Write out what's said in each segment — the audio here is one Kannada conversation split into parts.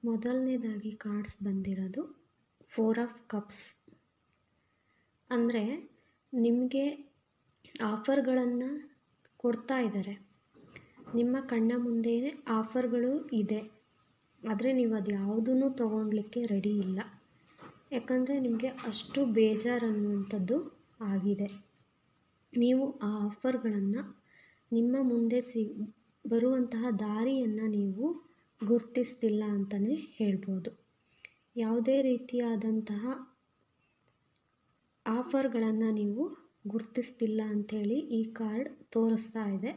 ಮೊದಲನೇದಾಗಿ ಕಾರ್ಡ್ಸ್ ಬಂದಿರೋದು 4 ಆಫ್ ಕಪ್ಸ್. ಅಂದರೆ ನಿಮಗೆ ಆಫರ್ಗಳನ್ನು ಕೊಡ್ತಾ ಇದ್ದಾರೆ, ನಿಮ್ಮ ಕಣ್ಣ ಮುಂದೆ ಆಫರ್ಗಳು ಇದೆ, ಆದರೆ ನೀವು ಅದು ಯಾವುದೂ ತೊಗೊಳ್ಲಿಕ್ಕೆ ರೆಡಿ ಇಲ್ಲ. ಯಾಕಂದರೆ ನಿಮಗೆ ಅಷ್ಟು ಬೇಜಾರನ್ನುವಂಥದ್ದು ಆಗಿದೆ. ನೀವು ಆ ಆಫರ್ಗಳನ್ನು ನಿಮ್ಮ ಮುಂದೆ ಬರುವಂತಹ ದಾರಿಯನ್ನು ನೀವು ಗುರುತಿಸ್ತಿಲ್ಲ ಅಂತಲೇ ಹೇಳ್ಬೋದು. ಯಾವುದೇ ರೀತಿಯಾದಂತಹ ಆಫರ್ಗಳನ್ನು ನೀವು ಗುರುತಿಸ್ತಿಲ್ಲ ಅಂಥೇಳಿ ಈ ಕಾರ್ಡ್ ತೋರಿಸ್ತಾ ಇದೆ.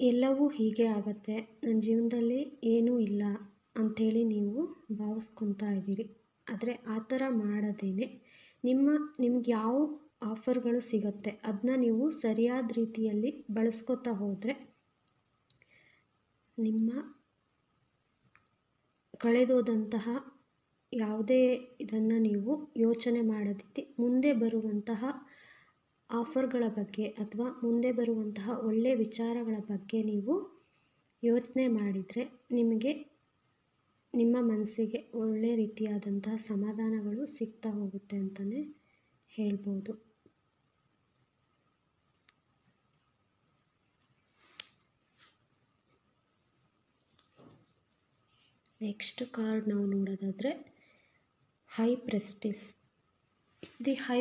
ಎಲ್ಲವೂ ಹೀಗೆ ಆಗುತ್ತೆ, ನನ್ನ ಜೀವನದಲ್ಲಿ ಏನೂ ಇಲ್ಲ ಅಂಥೇಳಿ ನೀವು ಭಾವಿಸ್ಕೊತಾ ಇದ್ದೀರಿ. ಆದರೆ ಆ ಥರ ಮಾಡದೇನೆ ನಿಮ್ಗೆ ಯಾವ ಆಫರ್ಗಳು ಸಿಗುತ್ತೆ ಅದನ್ನ ನೀವು ಸರಿಯಾದ ರೀತಿಯಲ್ಲಿ ಬಳಸ್ಕೊತಾ ಹೋದರೆ ನಿಮ್ಮ ಕಳೆದೋದಂತಹ ಯಾವುದೇ ಇದನ್ನು ನೀವು ಯೋಚನೆ ಮಾಡದಿದ್ದು ಮುಂದೆ ಬರುವಂತಹ ಆಫರ್ಗಳ ಬಗ್ಗೆ ಅಥವಾ ಮುಂದೆ ಬರುವಂತಹ ಒಳ್ಳೆಯ ವಿಚಾರಗಳ ಬಗ್ಗೆ ನೀವು ಯೋಚನೆ ಮಾಡಿದರೆ ನಿಮಗೆ ನಿಮ್ಮ ಮನಸ್ಸಿಗೆ ಒಳ್ಳೆಯ ರೀತಿಯಾದಂತಹ ಸಮಾಧಾನಗಳು ಸಿಗ್ತಾ ಹೋಗುತ್ತೆ ಅಂತಲೇ ಹೇಳ್ಬೋದು. ನೆಕ್ಸ್ಟ್ ಕಾರ್ಡ್ ನಾವು ನೋಡೋದಾದರೆ ಹೈ ಪ್ರೆಸ್ಟಿಸ್. The high